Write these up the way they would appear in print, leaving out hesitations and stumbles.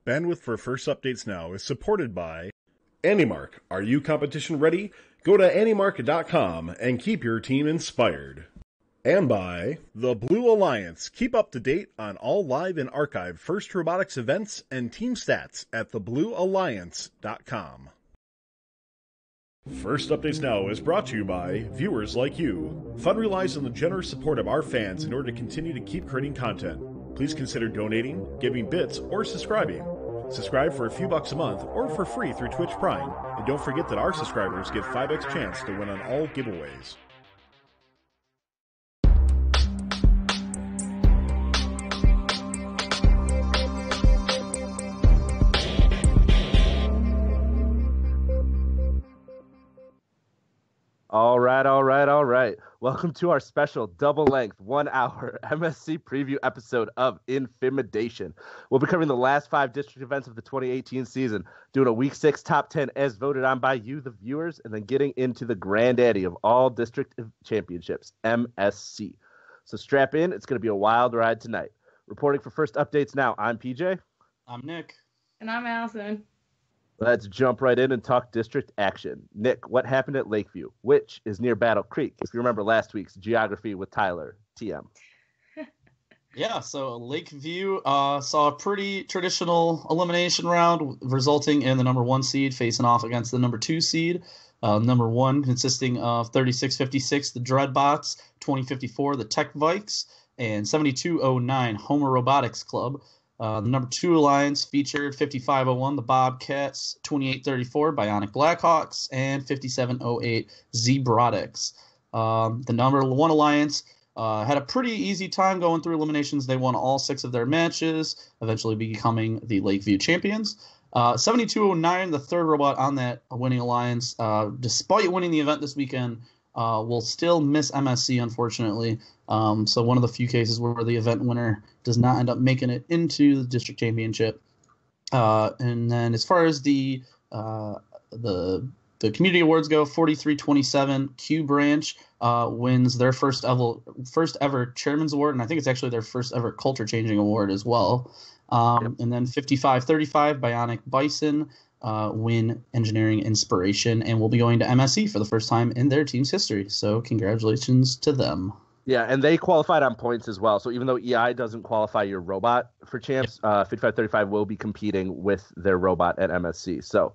Bandwidth for First Updates Now is supported by AndyMark. Are you competition ready? Go to andymark.com and keep your team inspired. And by The Blue Alliance. Keep up to date on all live and archived First Robotics events and team stats at thebluealliance.com. First Updates Now is brought to you by viewers like you. Fun relies on the generous support of our fans in order to continue to keep creating content. Please consider donating, giving bits, or subscribing. Subscribe for a few bucks a month or for free through Twitch Prime. And don't forget that our subscribers get 5x chance to win on all giveaways. All right. Welcome to our special double-length 1-hour MSC preview episode of InFiMidation. We'll be covering the last 5 district events of the 2018 season, doing a Week 6 top 10 as voted on by you, the viewers, and then getting into the granddaddy of all district championships, MSC. So strap in. It's going to be a wild ride tonight. Reporting for First Updates Now, I'm PJ. I'm Nick. And I'm Allison. Let's jump right in and talk district action. Nick, what happened at Lakeview, which is near Battle Creek? If you remember last week's geography with Tyler, TM. Yeah, so Lakeview saw a pretty traditional elimination round, resulting in the number 1 seed facing off against the number 2 seed. Number 1 consisting of 3656, the Dreadbots, 2054, the Tech Vikes, and 7209, Homer Robotics Club. The number 2 alliance featured 5501, the Bobcats, 2834, Bionic Blackhawks, and 5708, Zebrotics. The number 1 alliance had a pretty easy time going through eliminations. They won all 6 of their matches, eventually becoming the Lakeview champions. 7209, the 3rd robot on that winning alliance, despite winning the event this weekend, will still miss MSC, unfortunately. So one of the few cases where the event winner does not end up making it into the district championship. And then as far as the community awards go, 4327 Q Branch wins their first ever chairman's award, and I think it's actually their first ever culture changing award as well. And then 5535 Bionic Bison win engineering inspiration and will be going to MSC for the first time in their team's history. So congratulations to them. Yeah, and they qualified on points as well. So even though EI doesn't qualify your robot for champs, 5535 will be competing with their robot at MSC. So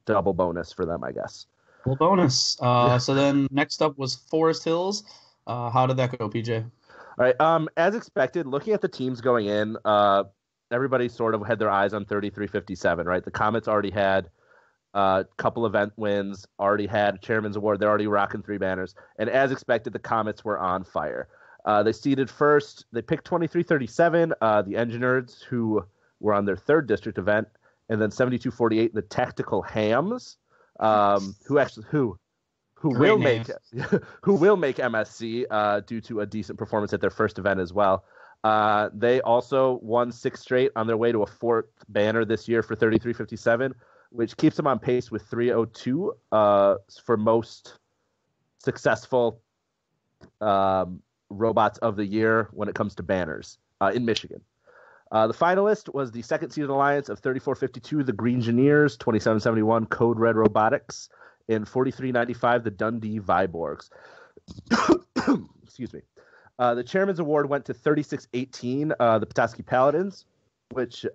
double bonus for them, I guess. Double bonus. So then next up was Forest Hills. How did that go, PJ? All right. As expected, looking at the teams going in, everybody sort of had their eyes on 3357, right? The Comets already had a couple event wins, already had a chairman's award. They're already rocking 3 banners. And as expected, the Comets were on fire. They seeded first. They picked 2337, the Engineers, who were on their 3rd district event, and then 7248, the Tactical Hams, who will make MSC due to a decent performance at their first event as well. They also won 6 straight on their way to a 4th banner this year for 3357, which keeps them on pace with 302 for most successful robots of the year when it comes to banners in Michigan. The finalist was the 2nd seeded alliance of 3452, the Greengineers, 2771, Code Red Robotics, and 4395, the Dundee Viborgs. Excuse me. The Chairman's Award went to 3618, the Petoskey Paladins, which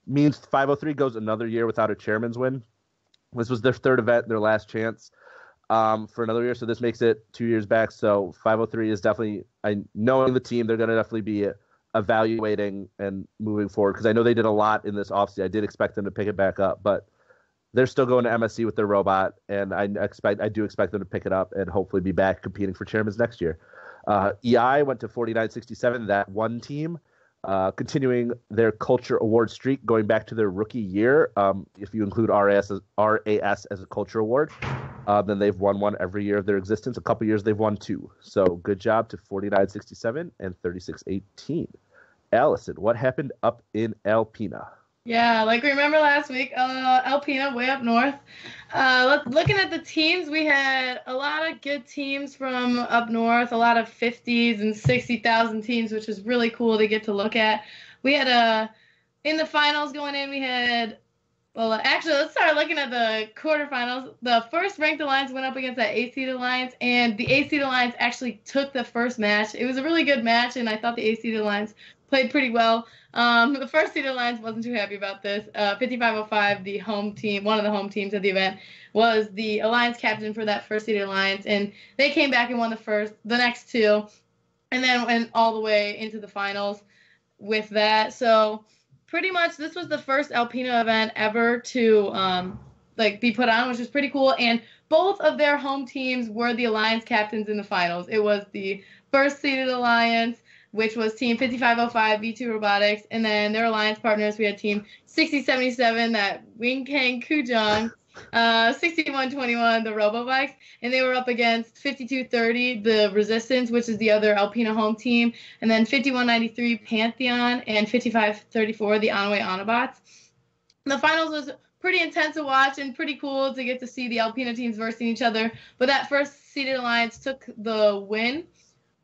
means 503 goes another year without a chairman's win. This was their 3rd event, their last chance for another year, so this makes it 2 years back. So 503 is definitely, knowing the team, they're going to definitely be evaluating and moving forward, because I know they did a lot in this offseason. I did expect them to pick it back up, but they're still going to MSC with their robot, and I do expect them to pick it up and hopefully be back competing for chairmans next year. EI went to 4967, that one team, continuing their culture award streak going back to their rookie year. If you include RAS as a culture award, then they've won one every year of their existence. A couple years they've won 2. So good job to 4967 and 3618. Allison, what happened up in Alpena? Yeah, like remember last week, Alpena, way up north. Looking at the teams, we had a lot of good teams from up north, a lot of 50s and 60,000 teams, which is really cool to get to look at. We had in the finals going in, we had. Well, actually, let's start looking at the quarterfinals. The first ranked alliance went up against that 8-seed alliance, and the 8-seed alliance actually took the first match. It was a really good match, and I thought the 8-seed alliance played pretty well. The first seed alliance wasn't too happy about this. 5505, the home team, one of the home teams of the event, was the alliance captain for that first seed alliance, and they came back and won the next two, and then went all the way into the finals with that. So pretty much this was the first Alpina event ever to be put on, which was pretty cool. And both of their home teams were the alliance captains in the finals. It was the first seeded alliance, which was Team 5505 V2 Robotics, and then their alliance partners, we had Team 6077, that Wing Kang Kujong, 6121, the Robotics, and they were up against 5230, the Resistance, which is the other Alpina home team, and then 5193 Pantheon, and 5534, the Onway Autobots. The finals was pretty intense to watch and pretty cool to get to see the Alpina teams versing each other, but that first seeded alliance took the win,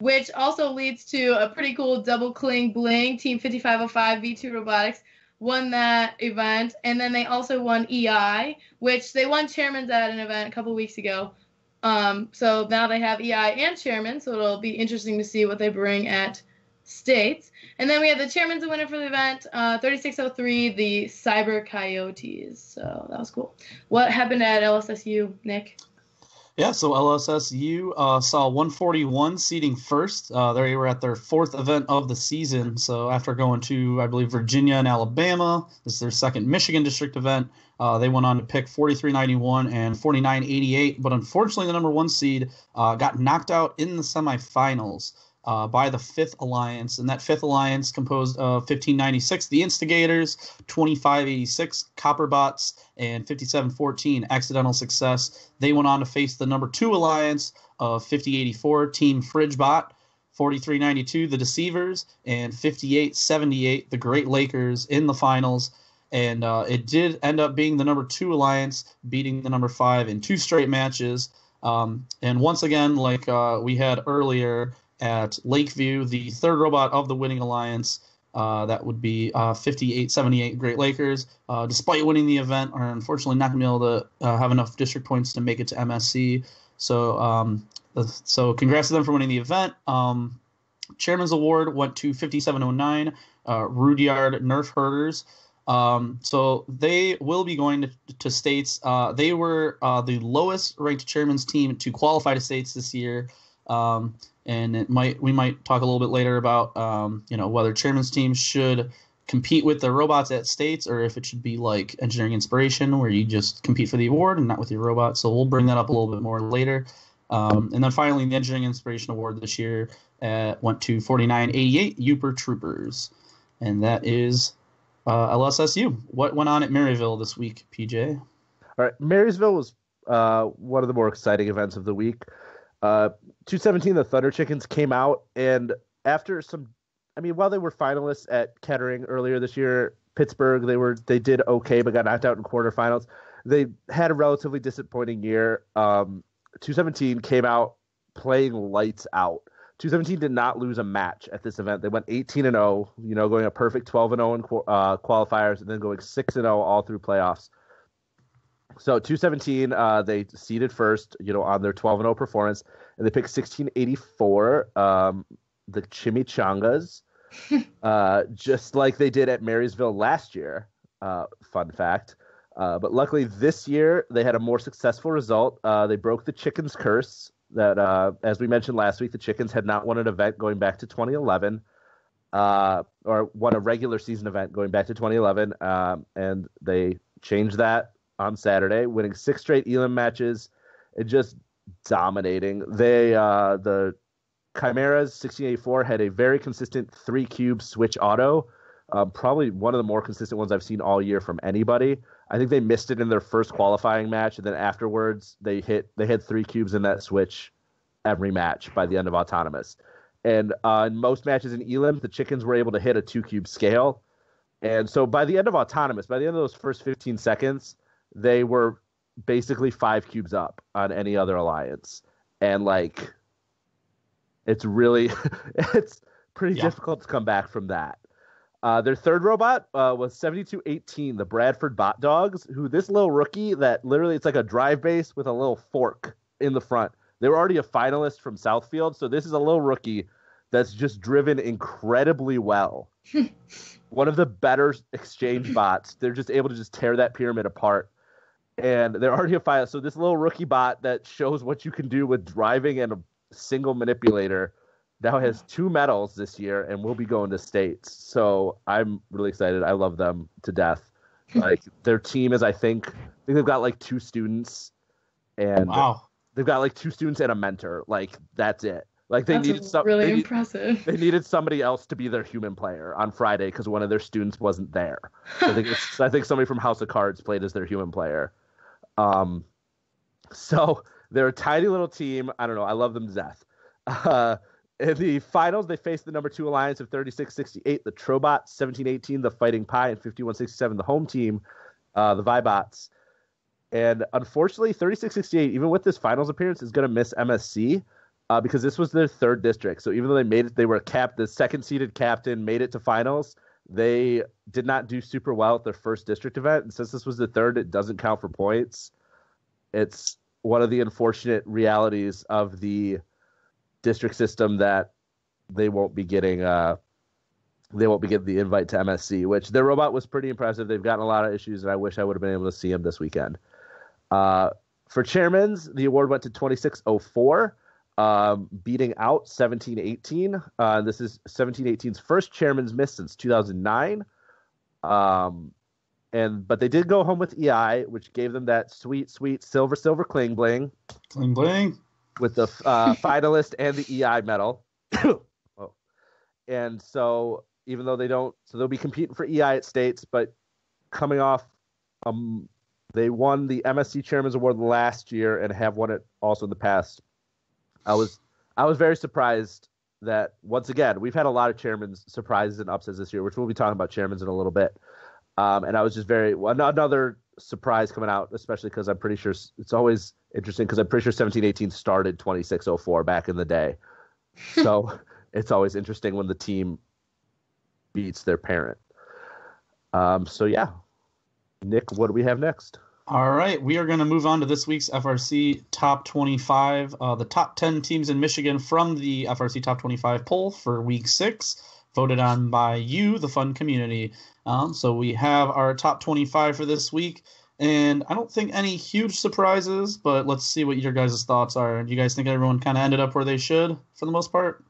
which also leads to a pretty cool double cling bling. Team 5505 V2 Robotics won that event, and then they also won EI, which they won Chairman's at an event a couple weeks ago. So now they have EI and Chairman, so it'll be interesting to see what they bring at States. And then we have the Chairman's winner for the event, 3603, the Cyber Coyotes. So that was cool. What happened at LSSU, Nick? Yeah, so LSSU saw 141 seeding first. They were at their fourth event of the season. So after going to, I believe, Virginia and Alabama, this is their second Michigan district event. They went on to pick 4391 and 4988. But unfortunately, the number one seed got knocked out in the semifinals by the fifth alliance. And that fifth alliance composed of 1596, the Instigators, 2586, Copperbots, and 5714, Accidental Success. They went on to face the number two alliance of 5084, Team Fridgebot, 4392, the Deceivers, and 5878, the Great Lakers, in the finals. And it did end up being the number two alliance beating the number five in two straight matches. And once again, like we had earlier at Lakeview, the third robot of the winning alliance, that would be 5878 Great Lakers, despite winning the event, are unfortunately not going to be able to have enough district points to make it to MSC. So congrats to them for winning the event. Chairman's Award went to 5709, Rudyard Nerf Herders. So they will be going to States. They were the lowest ranked Chairman's team to qualify to States this year. And we might talk a little bit later about whether Chairman's teams should compete with the robots at States, or if it should be like Engineering Inspiration, where you just compete for the award and not with your robot. So we'll bring that up a little bit more later. And then finally, the Engineering Inspiration Award this year went to 4988 Uper Troopers, and that is LSSU. What went on at Maryville this week, PJ? All right, Marysville was one of the more exciting events of the week. 217, the Thunder Chickens came out, and after while they were finalists at Kettering earlier this year, Pittsburgh, they did okay, but got knocked out in quarterfinals. They had a relatively disappointing year. 217 came out playing lights out. 217 did not lose a match at this event. They went 18-0, going a perfect 12-0 in qualifiers, and then going 6-0 all through playoffs. So 217, they seeded first, on their 12-0 performance, and they picked 1684, the Chimichangas, just like they did at Marysville last year. Fun fact. But luckily this year they had a more successful result. They broke the Chickens curse that, as we mentioned last week, the Chickens had not won an event going back to 2011, or won a regular season event going back to 2011, and they changed that on Saturday, winning 6 straight Elam matches and just dominating. The Chimeras 1684 had a very consistent 3-cube switch auto, probably one of the more consistent ones I've seen all year from anybody. I think they missed it in their first qualifying match, and then afterwards they had 3 cubes in that switch every match by the end of Autonomous. And in most matches in Elam, the Chickens were able to hit a 2-cube scale. And so by the end of Autonomous, by the end of those first 15 seconds, they were basically 5 cubes up on any other alliance. And it's really, it's pretty difficult to come back from that. Their third robot was 7218, the Bradford Bot Dogs, who this little rookie that literally it's like a drive base with a little fork in the front. They were already a finalist from Southfield, so this is a little rookie that's just driven incredibly well. One of the better exchange bots. They're just able to just tear that pyramid apart. And they're already a finalist. So this little rookie bot that shows what you can do with driving and a single manipulator now has 2 medals this year and will be going to states. So I'm really excited. I love them to death. Like their team is, I think they've got like 2 students, and they've got like 2 students and a mentor. Like that's it. Like they needed really impressive. They needed somebody else to be their human player on Friday because one of their students wasn't there. So I think somebody from House of Cards played as their human player. So they're a tiny little team. I don't know. I love them to death. In the finals, they faced the number 2 alliance of 3668, the Trobot, 1718, the Fighting Pie, and 5167, the home team, the Vibots. And unfortunately, 3668, even with this finals appearance, is going to miss MSC because this was their 3rd district. So even though they made it, they were the 2nd-seeded captain, made it to finals. They did not do super well at their 1st district event. And since this was the 3rd, it doesn't count for points. It's one of the unfortunate realities of the district system that they won't be getting the invite to MSC, which their robot was pretty impressive. They've gotten a lot of issues, and I wish I would have been able to see them this weekend. For chairmans, the award went to 2604, beating out 1718. This is 1718's first chairman's miss since 2009. But they did go home with EI, which gave them that sweet silver cling bling. Cling bling. With the finalist and the EI medal. And so even though they'll be competing for EI at states, but coming off, they won the MSC Chairman's Award last year and have won it also in the past. I was very surprised that, once again, we've had a lot of chairman's surprises and upsets this year, which we'll be talking about chairman's in a little bit. And I was just another surprise coming out, especially because I'm pretty sure it's always interesting because I'm pretty sure 1718 started 2604 back in the day. So it's always interesting when the team beats their parent. So yeah, Nick, what do we have next? All right, we are going to move on to this week's FRC Top 25. The top 10 teams in Michigan from the FRC Top 25 poll for Week 6, voted on by you, the fun community. So we have our top 25 for this week, and I don't think any huge surprises, but let's see what your guys' thoughts are. Do you guys think everyone kind of ended up where they should for the most part?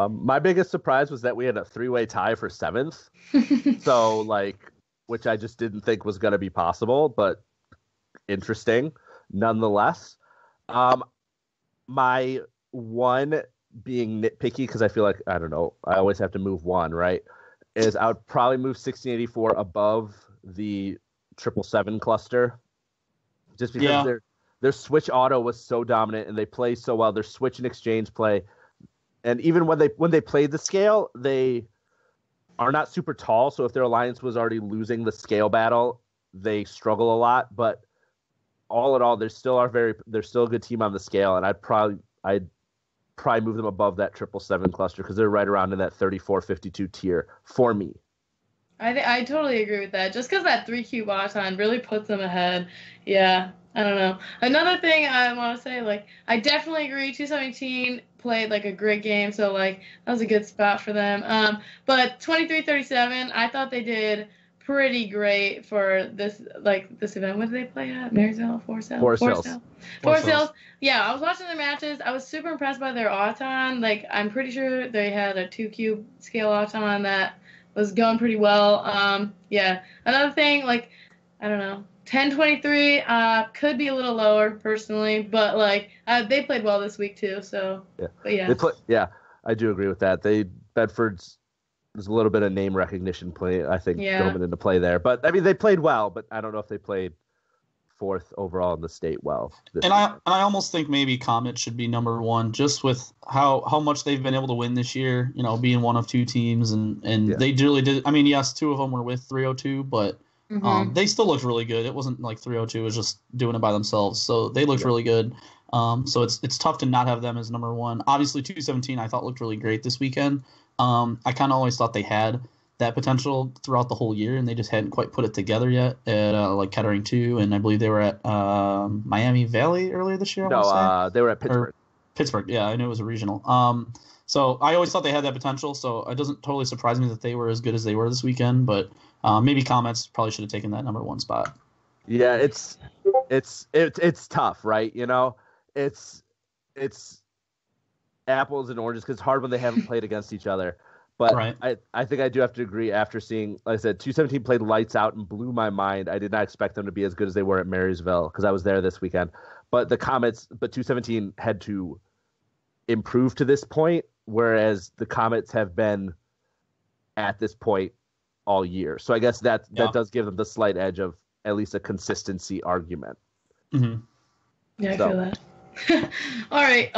My biggest surprise was that we had a 3-way tie for 7th. So, which I just didn't think was going to be possible, but interesting nonetheless. My one being nitpicky, because I feel like, I don't know, I always have to move one, right? Is I would probably move 1684 above the 777 cluster, just because their switch auto was so dominant and they play so well. Their switch and exchange play, and even when they played the scale, they are not super tall. So if their alliance was already losing the scale battle, they struggle a lot. But all in all, they're still a good team on the scale, and I'd probably move them above that 777 cluster because they're right around in that 34-52 tier for me. I totally agree with that. Just because that 3Q Baton really puts them ahead. Yeah, I don't know. Another thing I want to say, I definitely agree. 217 played a great game, so that was a good spot for them. But 23-37, I thought they did pretty great for this event. What did they play at? Marysville? Forest Hills. Yeah, I was watching their matches. I was super impressed by their Auton. I'm pretty sure they had a 2-cube scale Auton that was going pretty well. Yeah. Another thing, I don't know, 10-23 could be a little lower personally, but they played well this week too. So, yeah. But yeah. Yeah, I do agree with that. Bedford's there's a little bit of name recognition play, I think, coming into play there. But I mean, they played well, but I don't know if they played 4th overall in the state well. I almost think maybe Comet should be number 1, just with how much they've been able to win this year. Being one of 2 teams, and they really did. I mean, yes, 2 of them were with 302, but they still looked really good. It wasn't like 302 was just doing it by themselves, so they looked really good. So it's tough to not have them as number 1. Obviously, 217 I thought looked really great this weekend. I kind of always thought they had that potential throughout the whole year, and they just hadn't quite put it together yet at like Kettering 2, and I believe they were at Miami Valley earlier this year. They were at Pittsburgh. Pittsburgh, yeah, I knew it was a regional. So I always thought they had that potential, so it doesn't totally surprise me that they were as good as they were this weekend, but maybe Comets probably should have taken that number 1 spot. Yeah, it's tough, right? You know, it's apples and oranges because it's hard when they haven't played against each other. But right. I think I do have to agree after seeing, like I said, 217 played lights out and blew my mind. I did not expect them to be as good as they were at Marysville because I was there this weekend. But 217 had to improve to this point, whereas the Comets have been at this point all year. So I guess that does give them the slight edge of at least a consistency argument. Mm-hmm. Yeah, I feel that. all right.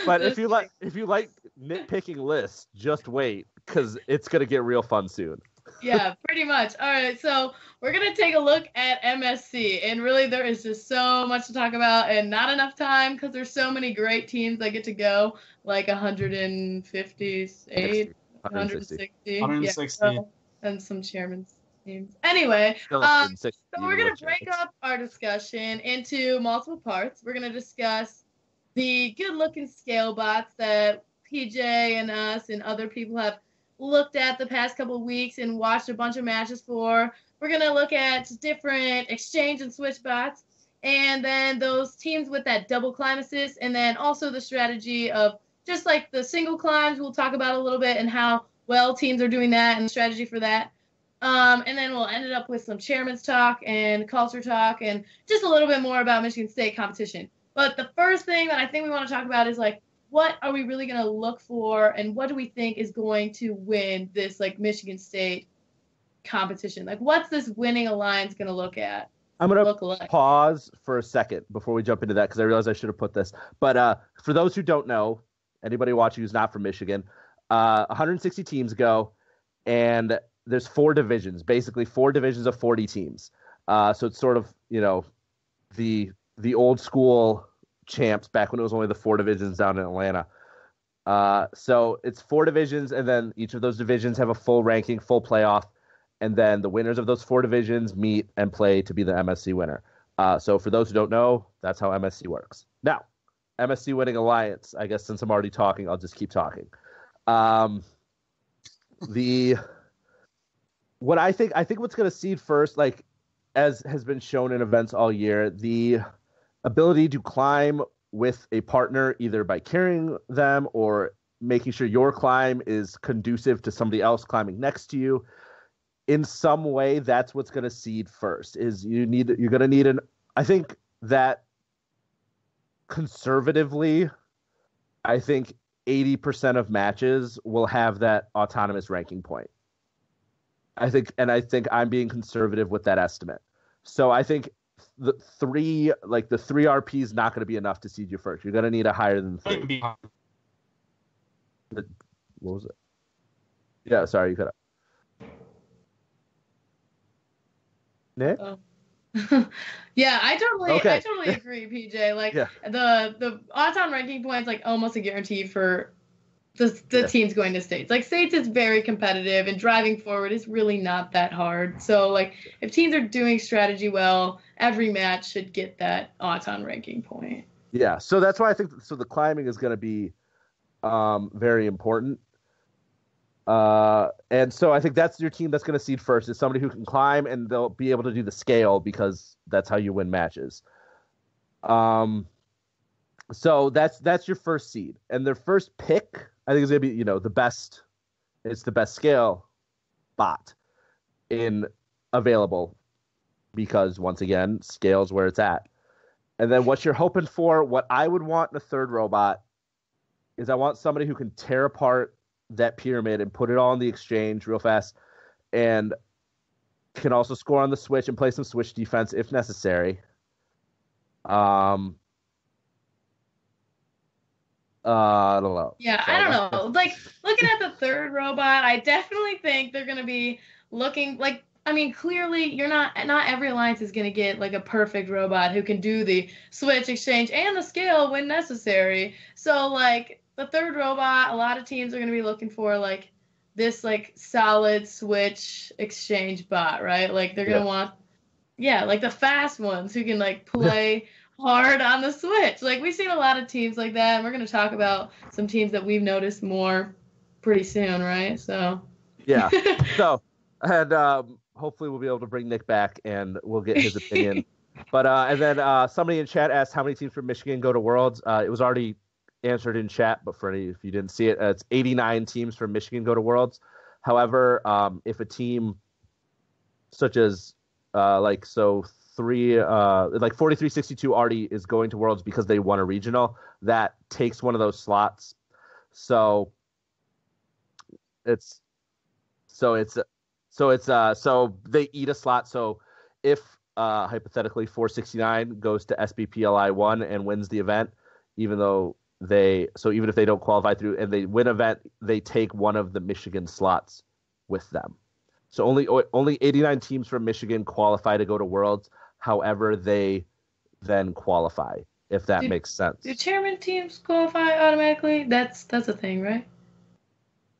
But if you like nitpicking lists, just wait because it's gonna get real fun soon. Yeah, pretty much. All right, so we're gonna take a look at MSC, and really there is just so much to talk about, and not enough time because there's so many great teams that get to go, like 158, 160, yeah, and some chairman's teams. Anyway, so we're going to break up our discussion into multiple parts. We're going to discuss the good-looking scale bots that PJ and us and other people have looked at the past couple of weeks and watched a bunch of matches for. We're going to look at different exchange and switch bots, and then those teams with that double climb assist, and then also the strategy of just like the single climbs we'll talk about a little bit and how well teams are doing that and the strategy for that. And then we'll end it up with some chairman's talk and culture talk and just a little bit more about Michigan State competition. But the first thing that I think we want to talk about is like, what are we really going to look for and what do we think is going to win this like Michigan State competition? Like, what's this winning alliance going to look at? I'm going to pause for a second before we jump into that because I realized I should have put this. But for those who don't know, anybody watching who's not from Michigan, 160 teams go, and there's 4 divisions, basically 4 divisions of 40 teams. So it's sort of, you know, the old school champs back when it was only the 4 divisions down in Atlanta. So it's 4 divisions, and then each of those divisions have a full ranking, full playoff, and then the winners of those 4 divisions meet and play to be the MSC winner. So for those who don't know, that's how MSC works. Now, MSC winning alliance, I guess since I'm already talking, I'll just keep talking. What I think what's going to seed first, like as has been shown in events all year, the ability to climb with a partner either by carrying them or making sure your climb is conducive to somebody else climbing next to you. In some way, that's what's going to seed first. You're going to need I think that conservatively, I think 80% of matches will have that autonomous ranking point. I think I'm being conservative with that estimate. So I think the 3 RP is not going to be enough to seed you first. You're going to need a higher than 3. What was it? Yeah, sorry, you cut up. Nick? Oh. Yeah, I totally agree, PJ. Like the Auton ranking points like almost a guarantee for the teams going to states. Like states is very competitive and driving forward is really not that hard. So like if teams are doing strategy well, every match should get that Auton ranking point. Yeah, so that's why I think the climbing is going to be very important. And so I think that's your team that's going to seed first is somebody who can climb and they'll be able to do the scale because that's how you win matches. So that's your first seed, and their first pick I think is going to be, you know, the best. It's the best scale bot available because once again, scale is where it's at. And then what you're hoping for, what I would want in a third robot is I want somebody who can tear apart that pyramid and put it all in the exchange real fast and can also score on the switch and play some switch defense if necessary. I don't know. Yeah, so I don't know. Like, looking at the third robot, I definitely think they're going to be looking like, I mean, clearly not every alliance is going to get like a perfect robot who can do the switch exchange and the scale when necessary. So like the third robot, a lot of teams are going to be looking for like this like solid switch exchange bot, right? Like they're going to want, like the fast ones who can like play hard on the switch. Like we've seen a lot of teams like that, and we're going to talk about some teams that we've noticed more pretty soon, right? So yeah. So and hopefully we'll be able to bring Nick back and we'll get his opinion. But and then somebody in chat asked how many teams from Michigan go to Worlds. It was already answered in chat, but for any if you didn't see it, it's 89 teams from Michigan go to Worlds. However, if a team such as like 4362 already is going to Worlds because they won a regional, that takes one of those slots. So they eat a slot. So if hypothetically 469 goes to SBPLI 1 and wins the event, even if they don't qualify through and they win event, they take one of the Michigan slots with them. So only 89 teams from Michigan qualify to go to Worlds. However, they then qualify, if that makes sense. Do chairman teams qualify automatically? That's a thing, right?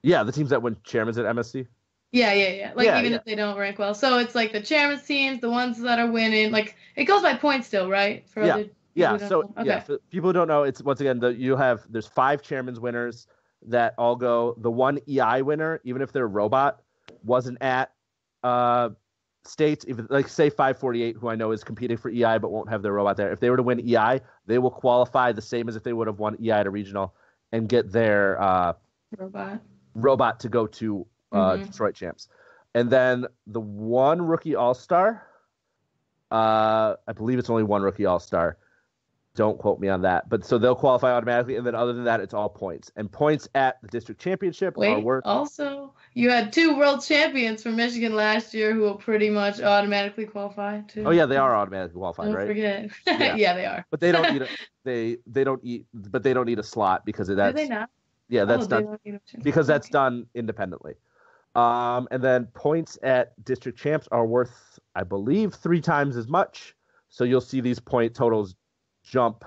Yeah, the teams that win chairmans at MSC. Yeah. Like even if they don't rank well. So it's like the chairman's teams, the ones that are winning. Like it goes by points still, right? For people who don't know, it's once again there's 5 chairman's winners that all go. The one EI winner, even if they're a robot, wasn't at states. Even like say 548, who I know is competing for EI but won't have their robot there. If they were to win EI, they will qualify the same as if they would have won EI at a regional and get their robot to go to Detroit champs. And then the one rookie all-star, I believe it's only one rookie all-star. Don't quote me on that. But so they'll qualify automatically. And then other than that, it's all points. And points at the district championship are worth. Also, you had 2 world champions from Michigan last year who will pretty much automatically qualify too. Oh yeah, they are automatically qualified, right? Don't forget. Yeah, they are. But they don't need they don't need a slot because that's. Do they not? Yeah, that's done because that's done independently. And then points at district champs are worth, I believe, 3 times as much. So you'll see these point totals jump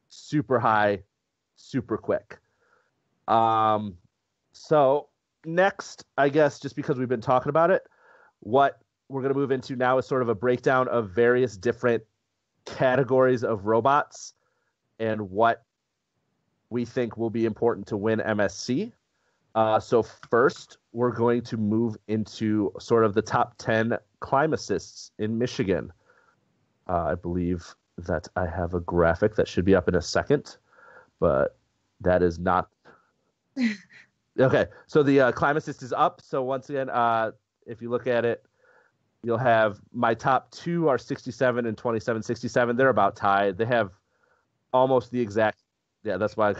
super high, super quick. So next, I guess, just because we've been talking about it, what we're going to move into now is sort of a breakdown of various different categories of robots and what we think will be important to win MSC. So first, we're going to move into sort of the top 10 climb assists in Michigan. I believe that I have a graphic that should be up in a second, but that is not. Okay, so the climb assist is up. So once again, if you look at it, you'll have my top 2 are 67 and 2767. They're about tied. They have almost the exact. Yeah, that's why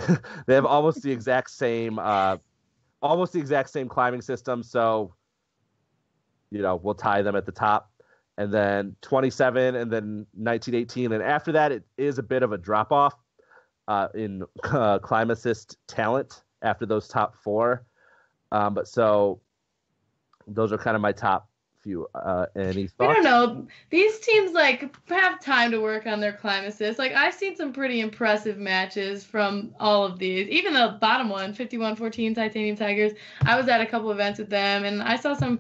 they have almost the exact same climbing system. So, we'll tie them at the top. And then 27 and then 1918. And after that, it is a bit of a drop off in climb assist talent after those top 4. But so those are kind of my top few. Any thoughts? I don't know. These teams have time to work on their climb assist. I've seen some pretty impressive matches from all of these. Even the bottom one, 51-14 Titanium Tigers. I was at a couple events with them, and I saw some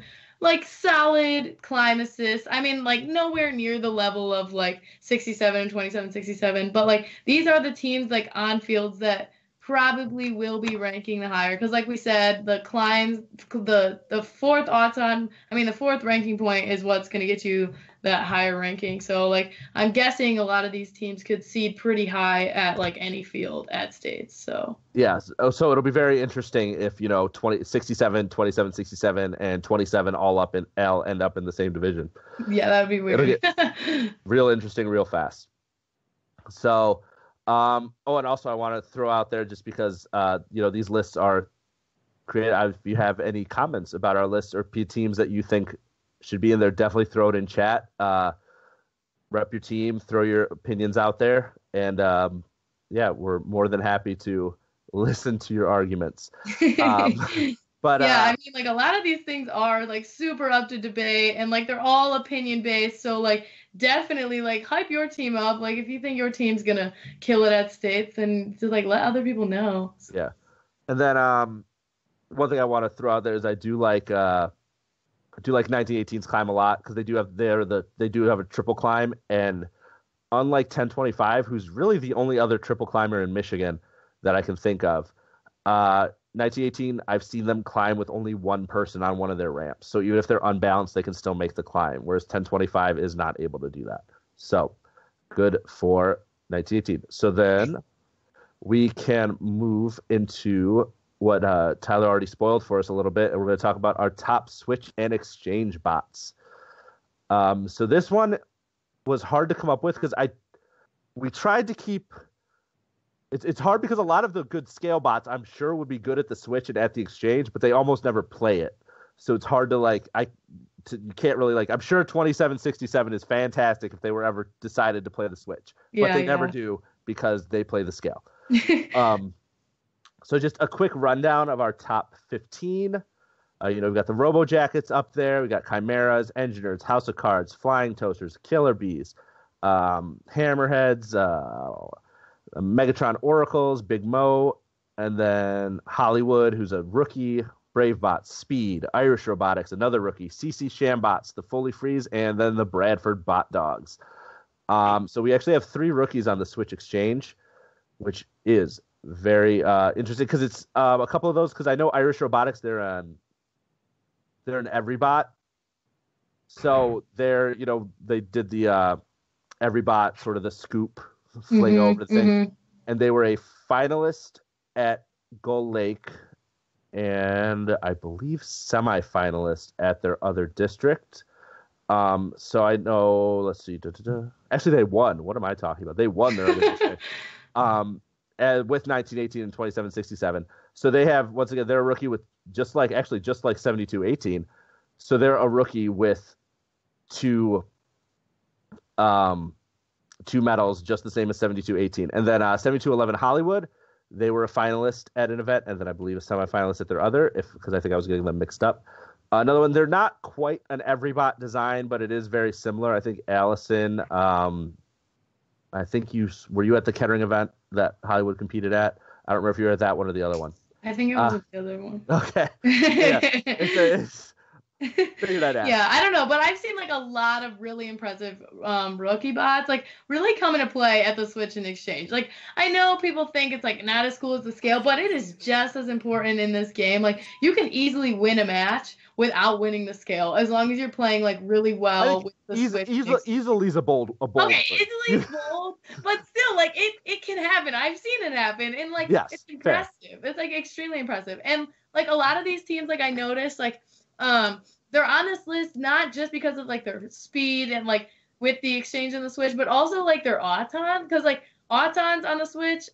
solid climb assists. I mean, nowhere near the level of 67 and 27-67, but these are the teams on fields that probably will be ranking the higher, because like we said, the climbs, the fourth the fourth ranking point is what's going to get you that higher ranking. So I'm guessing a lot of these teams could seed pretty high at any field at states. So yeah, so it'll be very interesting if 67, 27-67, and 27 all end up in the same division. Yeah, that would be weird. It'll get real interesting real fast. So and also I want to throw out there, just because these lists are created. If you have any comments about our list or teams that you think should be in there, definitely throw it in chat. Rep your team, throw your opinions out there, and we're more than happy to listen to your arguments. But yeah, I mean, like a lot of these things are like super up to debate, and like they're all opinion based. So like definitely like hype your team up. Like if you think your team's gonna kill it at states, then just like let other people know. yeah. And then one thing I want to throw out there is I do like 1918's climb a lot because they do have a triple climb, and unlike 1025, who's really the only other triple climber in Michigan that I can think of, 1918, I've seen them climb with only one person on one of their ramps. So even if they're unbalanced, they can still make the climb, whereas 1025 is not able to do that. So good for 1918. So then we can move into what Tyler already spoiled for us a little bit, and we're going to talk about our top switch and exchange bots. So this one was hard to come up with because we tried to keep. It's hard because a lot of the good scale bots I'm sure would be good at the switch and at the exchange, but they almost never play it. So it's hard to you can't really I'm sure 2767 is fantastic if they were ever decided to play the switch, but they never do because they play the scale. So just a quick rundown of our top 15. We've got the Robo Jackets up there. We got Chimeras, Engineers, House of Cards, Flying Toasters, Killer Bees, Hammerheads, Megatron Oracles, Big Mo, and then Hollywood, who's a rookie, Bravebots, Speed, Irish Robotics, another rookie, CC Shambots, the Fully Freeze, and then the Bradford Bot Dogs. So we actually have 3 rookies on the Switch Exchange, which is very interesting because it's a couple of those, because I know Irish Robotics, they're an every bot. So they did the every bot, sort of the scoop fling over the thing. And they were a finalist at Gull Lake and I believe semi-finalist at their other district. So I know, let's see. Actually, they won. What am I talking about? They won their other district. With 1918 and 2767. So they have, once again, they're a rookie with just like 7218. So they're a rookie with 2 medals, just the same as 7218. And then 7211 Hollywood, they were a finalist at an event, and then I believe a semifinalist at their other, because I think I was getting them mixed up. Another one, they're not quite an every-bot design, but it is very similar. I think Allison, I think were you at the Kettering event that Hollywood competed at? I don't remember if you were at that one or the other one. I think it was the other one. Okay. Yeah. Figure that out. Yeah, I don't know, but I've seen a lot of really impressive rookie bots really come into play at the Switch and Exchange. I know people think it's not as cool as the scale, but it is just as important in this game. You can easily win a match without winning the scale as long as you're playing really well with the Switch. Easily is a bold. Okay, easily is bold, but still it can happen. I've seen it happen, and yes, it's impressive. Fair. It's extremely impressive, and a lot of these teams I noticed they're on this list not just because of their speed and with the exchange and the Switch, but also their Auton, because Autons on the Switch,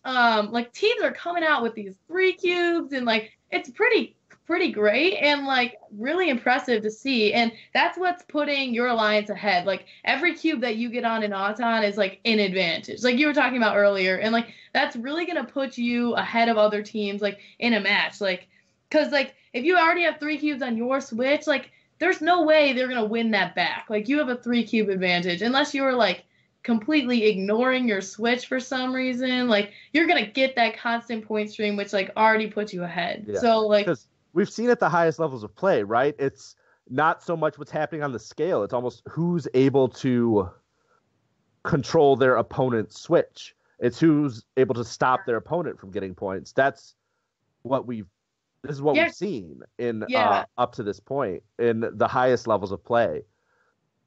teams are coming out with these 3 cubes, and it's pretty great and really impressive to see, and that's what's putting your alliance ahead. Every cube that you get on an Auton is an advantage, you were talking about earlier, and that's really gonna put you ahead of other teams in a match, because if you already have 3 cubes on your Switch, there's no way they're gonna win that back. You have a 3 cube advantage unless you're completely ignoring your Switch for some reason. You're gonna get that constant point stream, which already puts you ahead. Yeah. So because we've seen at the highest levels of play, right? It's not so much what's happening on the scale. It's almost who's able to control their opponent's Switch. It's who's able to stop their opponent from getting points. This is what we've seen in up to this point in the highest levels of play.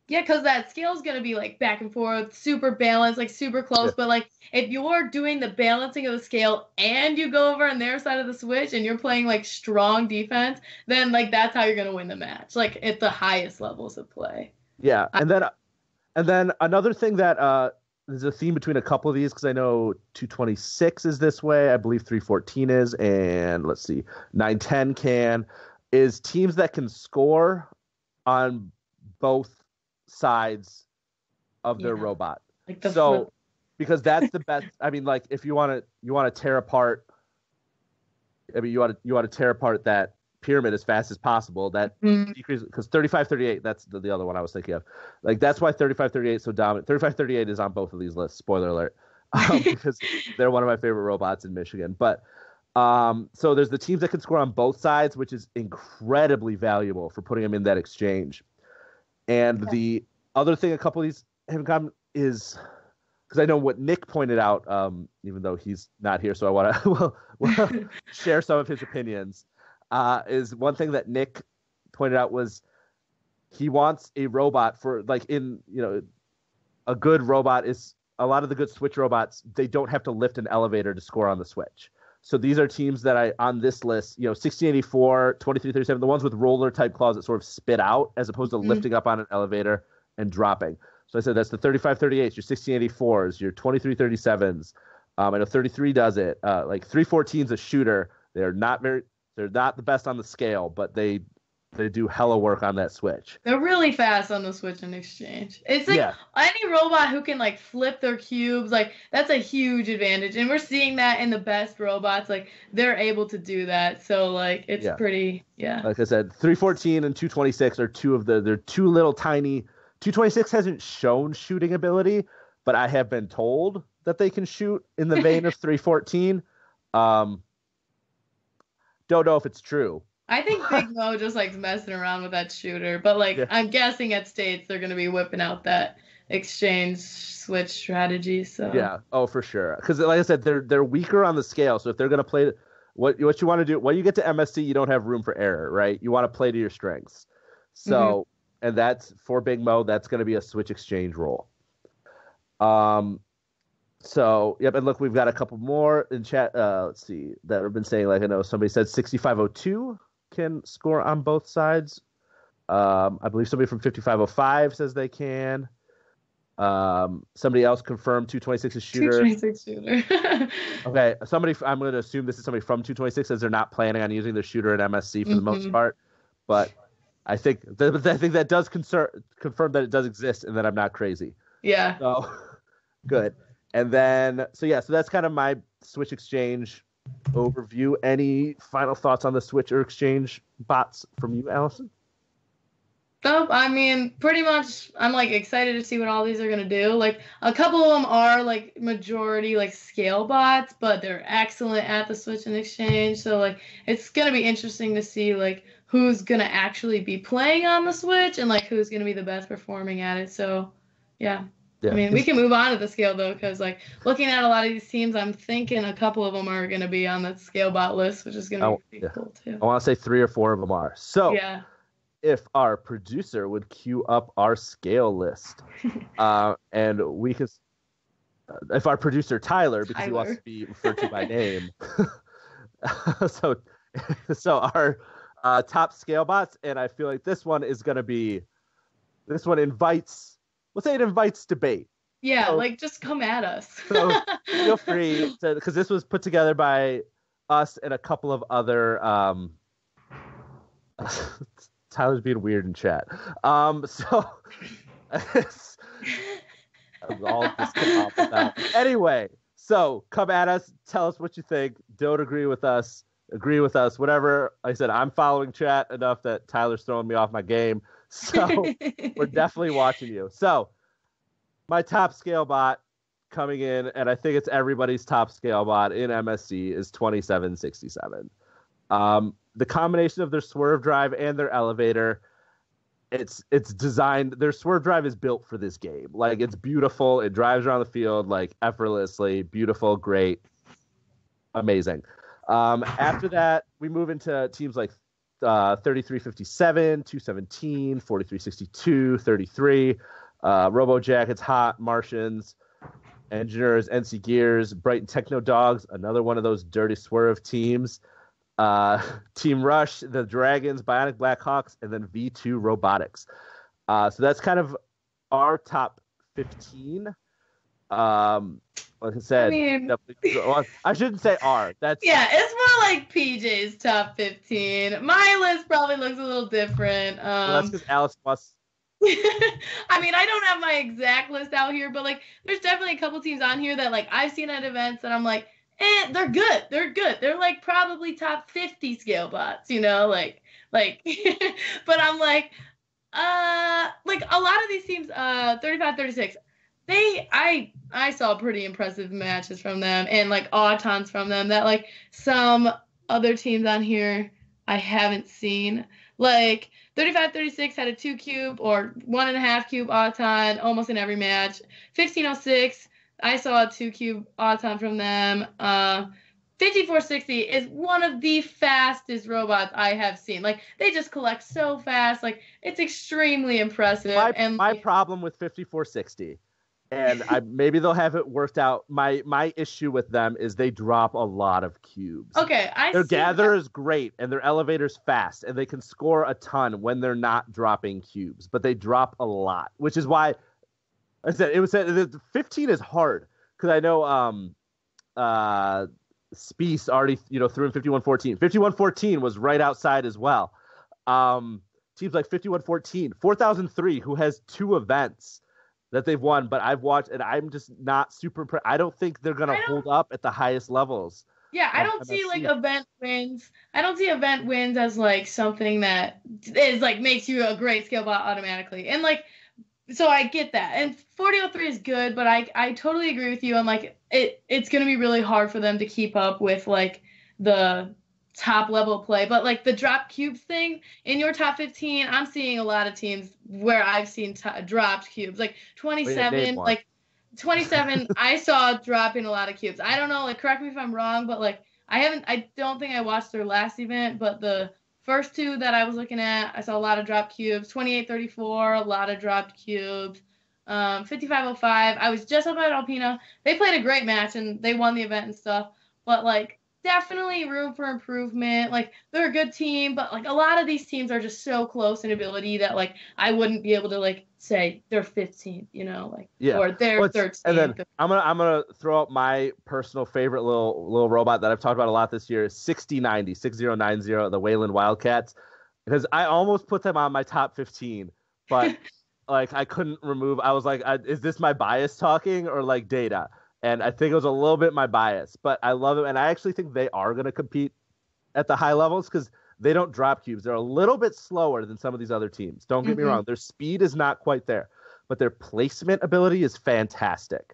Yeah, because that scale is going to be back and forth, super balanced, super close. Yeah. But if you're doing the balancing of the scale and you go over on their side of the Switch and you're playing strong defense, then that's how you're going to win the match. At the highest levels of play. Yeah, and then another thing that there's a theme between a couple of these, because I know 226 is this way, I believe 314 is, and let's see, 910 is teams that can score on both sides of their robot. Because that's the best. I mean, if you want to tear apart. I mean, you want to tear apart that pyramid as fast as possible. That decreases because 35-38. That's the other one I was thinking of. Like that's why 35-38 is so dominant. 35-38 is on both of these lists. Spoiler alert, because they're one of my favorite robots in Michigan. But so there's the teams that can score on both sides, which is incredibly valuable for putting them in that exchange. And the other thing a couple of these have in common is because I know what Nick pointed out, even though he's not here, so I want to we'll share some of his opinions. Is one thing that Nick pointed out was he wants a robot for like a good robot is a lot of the good Switch robots. They don't have to lift an elevator to score on the Switch. So these are teams that on this list, 1684, 2337, the ones with roller type claws that sort of spit out as opposed to lifting up on an elevator and dropping. So I said that's the 3538s, your 1684s, your 2337s. I know 33 does it. Like 314's a shooter. They're not the best on the scale, but they do hella work on that Switch. They're really fast on the Switch and Exchange. It's like any robot who can like flip their cubes, like that's a huge advantage. And we're seeing that in the best robots, like they're able to do that. So like it's pretty, Like I said, 314 and 226 are they're two little tiny. 226 hasn't shown shooting ability, but I have been told that they can shoot in the vein of 314. Don't know if it's true. I think Big Mo just likes messing around with that shooter, but like I'm guessing at States they're gonna be whipping out that exchange Switch strategy. So for sure. Because like I said, they're weaker on the scale. So if they're gonna play what you want to do when you get to MSC, you don't have room for error, right? You want to play to your strengths. So. And that's for Big Mo. That's going to be a Switch exchange role. And look, we've got a couple more in chat. Let's see, that have been saying, like, I know somebody said 6502 can score on both sides. I believe somebody from 5505 says they can. Somebody else confirmed 226 is shooter. 226 shooter. Okay, I'm going to assume this is somebody from 226 as they're not planning on using their shooter in MSC for the most part, but. I think that does confirm that it does exist and that I'm not crazy. Yeah. So good. And then so that's kind of my Switch Exchange overview. Any final thoughts on the Switch or Exchange bots from you, Allison? Nope. I mean, pretty much I'm like excited to see what all these are gonna do. Like a couple of them are like majority like scale bots, but they're excellent at the Switch and Exchange. So like it's gonna be interesting to see like who's gonna actually be playing on the Switch and like who's gonna be the best performing at it. So yeah. I mean, we can move on to the scale though, because like looking at a lot of these teams, I'm thinking a couple of them are gonna be on the scale bot list, which is gonna be pretty cool too. I want to say 3 or 4 of them are. So if our producer would queue up our scale list, and we can, if our producer Tyler, because he wants to be referred to by name, so our top scale bots, and I feel like this one invites, let's say it invites debate. Yeah, so, like just come at us. So feel free to, because this was put together by us and a couple of other. Tyler's being weird in chat. Anyway, so come at us. Tell us what you think. Don't agree with us. Agree with us. Whatever. Like I said, I'm following chat enough that Tyler's throwing me off my game. So we're definitely watching you. So my top scale bot coming in, and I think it's everybody's top scale bot in MSC, is 2767. The combination of their swerve drive and their elevator, it's designed. Their swerve drive is built for this game. Like it's beautiful. It drives around the field like effortlessly. Beautiful, great, amazing. After that, we move into teams like 3357, 217, 4362, 33. Robo Jackets, Hot, Martians, Engineers, NC Gears, Brighton Techno Dogs, another one of those dirty swerve teams. Team Rush, the Dragons, Bionic Blackhawks, and then V2 Robotics. So that's kind of our top 15. Like I said, I shouldn't say our. That's it's more like PJ's top 15. My list probably looks a little different. That's because Alice wants. I mean, I don't have my exact list out here, but like, there's definitely a couple teams on here that like I've seen at events that I'm like, And they're good. They're good. They're like probably top 50 scale bots, you know, like but I'm like a lot of these teams, 35-36, I saw pretty impressive matches from them and like autons from them that like some other teams on here I haven't seen. Like 35-36 had a 2 cube or 1.5 cube auton almost in every match. 1506, I saw a 2 cube auton from them. 5460 is one of the fastest robots I have seen. Like they just collect so fast. Like it's extremely impressive. My problem with 5460, and maybe they'll have it worked out. My issue with them is they drop a lot of cubes. Okay, their gather is great and their elevator's fast and they can score a ton when they're not dropping cubes, but they drop a lot, which is why I said 15 is hard because I know Spieth already, threw in 5114. 5114 was right outside as well. Teams like 5114, 4003, who has 2 events that they've won, but I've watched, and I'm just not super impressed. I don't think they're going to hold up at the highest levels. Yeah, I don't see like event wins. I don't see event wins as like something that is like makes you a great skill bot automatically. And like, so I get that. And 4003 is good, but I totally agree with you on like it's going to be really hard for them to keep up with like the top level play. But like the drop cubes thing in your top 15, I'm seeing a lot of teams where I've seen dropped cubes like 27, like 27. I saw dropping a lot of cubes. I don't know, like correct me if I'm wrong, but like I don't think I watched their last event, but the first 2 that I was looking at, I saw a lot of dropped cubes. 2834, a lot of dropped cubes. 5505, I was just up at Alpina. They played a great match and they won the event and stuff. But like definitely room for improvement. Like they're a good team, but like a lot of these teams are just so close in ability that like I wouldn't be able to like say they're 15th, or they're 13th. And then I'm gonna throw out my personal favorite little robot that I've talked about a lot this year is 6090, the Wayland Wildcats, because I almost put them on my top 15, but like I couldn't remove. I was like, is this my bias talking or like data? And I think it was a little bit my bias, but I love it. And I actually think they are going to compete at the high levels because they don't drop cubes. They're a little bit slower than some of these other teams. Don't get me wrong. Their speed is not quite there, but their placement ability is fantastic.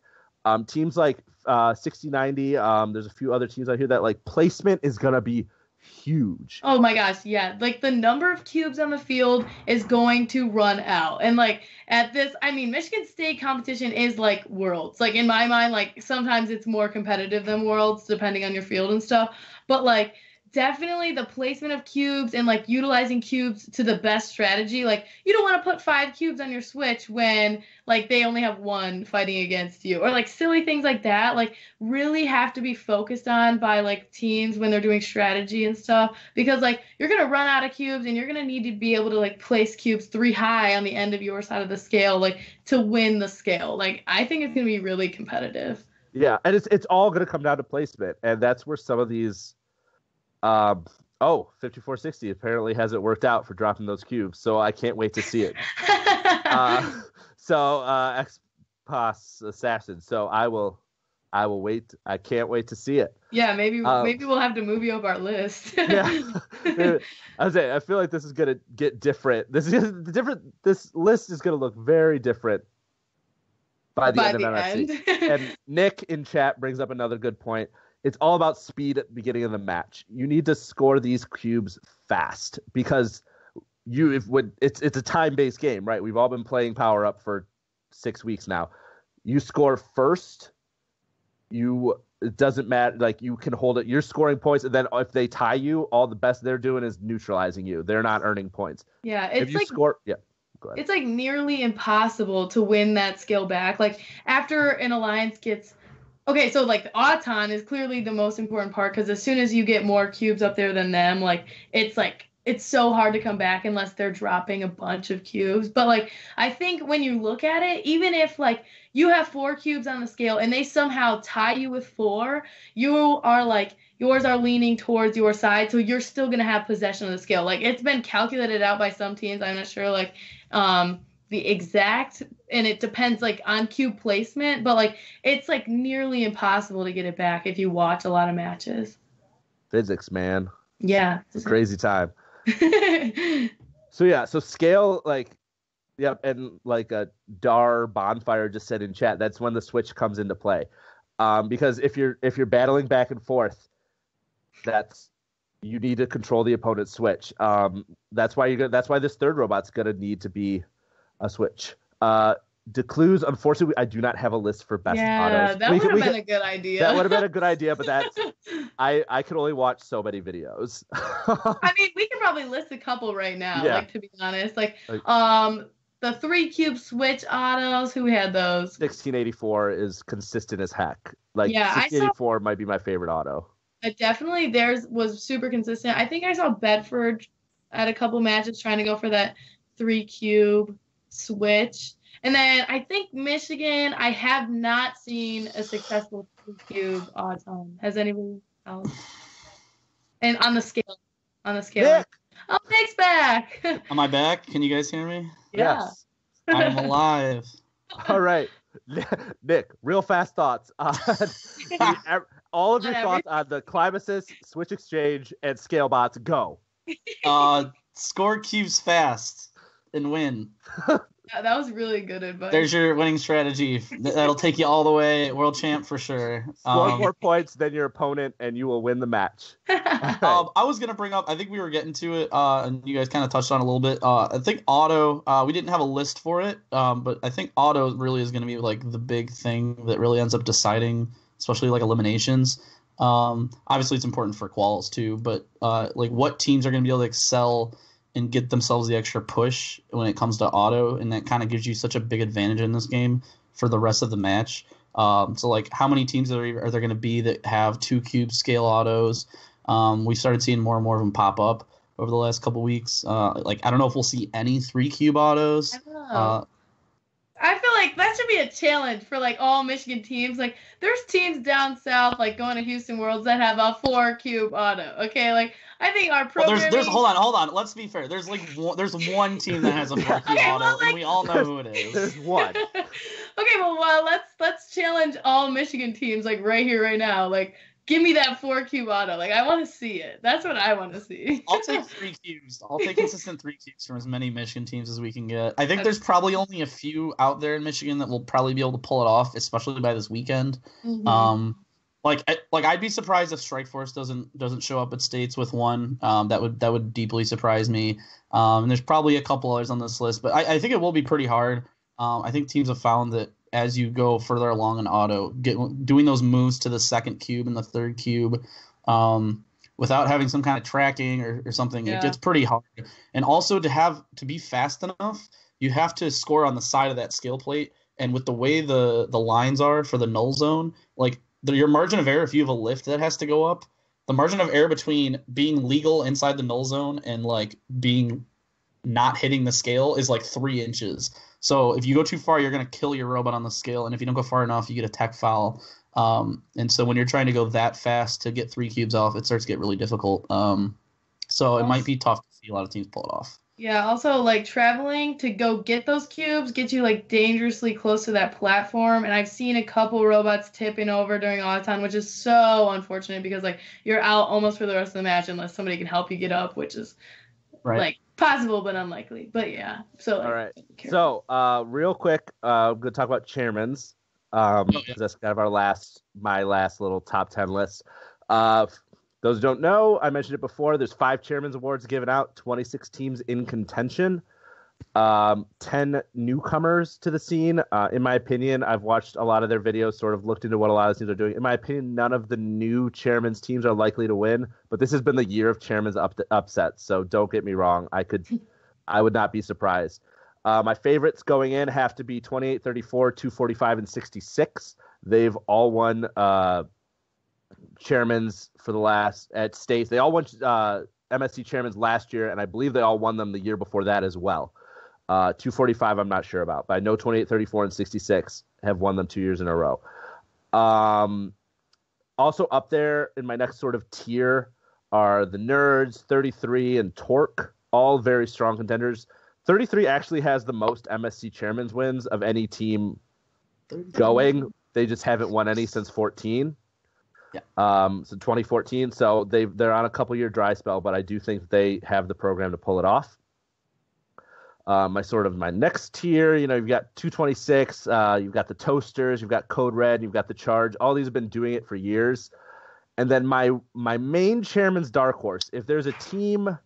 Teams like 6090, there's a few other teams out here that like placement is going to be huge. Oh my gosh, yeah. Like the number of cubes on the field is going to run out. And like at this, I mean, Michigan State competition is like Worlds. Like in my mind, like sometimes it's more competitive than Worlds depending on your field and stuff. But like definitely the placement of cubes and like utilizing cubes to the best strategy. Like you don't want to put 5 cubes on your switch when like they only have 1 fighting against you, or like silly things like that. Like really have to be focused on by like teams when they're doing strategy and stuff, because like you're going to run out of cubes and you're going to need to be able to like place cubes 3 high on the end of your side of the scale, like to win the scale. Like I think it's going to be really competitive. Yeah. And it's all going to come down to placement. And that's where some of these, 5460 apparently hasn't worked out for dropping those cubes, so I can't wait to see it. X-Pass Assassin. So I will wait. I can't wait to see it. Yeah, maybe we'll have to move you up our list. Yeah, I feel like this is gonna get different. This list is gonna look very different by the end of MFC. And Nick in chat brings up another good point. It's all about speed at the beginning of the match. You need to score these cubes fast because it's a time-based game, right? We've all been playing Power Up for 6 weeks now. You score first, it doesn't matter. Like you can hold it. You're scoring points, and then if they tie you, all the best they're doing is neutralizing you. They're not earning points. Yeah, it's Go ahead. It's like nearly impossible to win that skill back. Like after an alliance gets. Okay, so like the Auton is clearly the most important part because as soon as you get more cubes up there than them, like it's so hard to come back unless they're dropping a bunch of cubes. But like I think when you look at it, even if like you have 4 cubes on the scale and they somehow tie you with 4, you are like yours are leaning towards your side, so you're still gonna have possession of the scale. Like it's been calculated out by some teams. I'm not sure the exact, and it depends like on cube placement, but like it's like nearly impossible to get it back if you watch a lot of matches. Physics, man. Yeah. It's a crazy time. So scale, like, yep, and like a Dar Bonfire just said in chat, that's when the switch comes into play. Because if you're battling back and forth, you need to control the opponent's switch. That's why this third robot's gonna need to be a switch. Declues, unfortunately, I do not have a list for best autos. Yeah, that would have been a good idea. That would have been a good idea, but I could only watch so many videos. I mean, we can probably list a couple right now, Yeah. like, to be honest. Like, the 3 cube switch autos, who had those? 1684 is consistent as heck. Like, Yeah, 1684 might be my favorite auto. Definitely theirs was super consistent. I think I saw Bedford at a couple matches trying to go for that 3 cube switch. And then I think Michigan, I have not seen a successful 3 cube auto. Has anybody else? And on the scale. Nick! Oh, Nick's back. Am I back? Can you guys hear me? Yeah. Yes. I'm alive. All right. Nick, real fast thoughts on all of your thoughts on the Climb Assist, Switch Exchange, and Scale Bots. Go. Score cubes fast and win. Yeah, that was really good advice. There's your winning strategy. That'll take you all the way. World champ for sure. Score more points than your opponent, and you will win the match. I was going to bring up, I think we were getting to it, and you guys kind of touched on it a little bit. I think auto, we didn't have a list for it, but I think auto really is going to be like the big thing that really ends up deciding, especially like eliminations. Obviously, it's important for quals too, but like what teams are going to be able to excel and get themselves the extra push when it comes to auto, and that kind of gives you such a big advantage in this game for the rest of the match. So, like, how many teams are there going to be that have 2 cube scale autos? We started seeing more and more of them pop up over the last couple weeks. Like, I don't know if we'll see any 3 cube autos. I don't know. I feel like that should be a challenge for like all Michigan teams. Like, there's teams down south, like going to Houston Worlds, that have a 4 cube auto. Okay, like I think our programming. There's hold on. Let's be fair. There's like there's one team that has a 4 cube Okay, auto, well, like, and we all know who it is. There's one. Okay, well, let's challenge all Michigan teams like right here, right now. Like, give me that 4 cube auto. Like, I want to see it. That's what I want to see. I'll take 3 cubes. I'll take consistent 3 cubes from as many Michigan teams as we can get. I think there's probably only a few out there in Michigan that will probably be able to pull it off, especially by this weekend. Mhm. Like I'd be surprised if Strikeforce doesn't show up at States with one. That would deeply surprise me. And there's probably a couple others on this list, but I think it will be pretty hard. I think teams have found that as you go further along in auto, doing those moves to the 2nd cube and the 3rd cube, without having some kind of tracking or something, It gets pretty hard. And also to be fast enough, you have to score on the side of that scale plate. And with the way the lines are for the null zone, like your margin of error, if you have a lift that has to go up, the margin of error between being legal inside the null zone and like being not hitting the scale is like 3 inches. So if you go too far, you're going to kill your robot on the scale. And if you don't go far enough, you get a tech foul. And so when you're trying to go that fast to get 3 cubes off, it starts to get really difficult. So it might be tough to see a lot of teams pull it off. Yeah, also, like, traveling to go get those cubes gets you, like, dangerously close to that platform, and I've seen a couple robots tipping over during autoton, which is so unfortunate because, like, you're out almost for the rest of the match unless somebody can help you get up, which is, like, possible but unlikely. But, yeah. So, like, all right. So, real quick, I'm going to talk about chairmans. 'Cause that's kind of my last little top 10 list. Those who don't know, I mentioned it before. There's 5 chairman's awards given out, 26 teams in contention, 10 newcomers to the scene. In my opinion, I've watched a lot of their videos, sort of looked into what a lot of teams are doing. In my opinion, none of the new chairman's teams are likely to win, but this has been the year of chairman's upsets, so don't get me wrong. I would not be surprised. My favorites going in have to be 28, 34, 245, and 66. They've all won chairmans for the last at States. They all won MSC chairmans last year, and I believe they all won them the year before that as well. 245 I'm not sure about, but I know 28, 34, and 66 have won them 2 years in a row. Also up there in my next sort of tier are the Nerds, 33, and Torque, all very strong contenders. 33 actually has the most MSC chairman's wins of any team going. They just haven't won any since 14. Yeah. So 2014. So they're on a couple-year dry spell, but I do think they have the program to pull it off. My next tier, you've got 226, you've got the Toasters, you've got Code Red, you've got the Charge. All these have been doing it for years. And then my main chairman's dark horse, if there's a team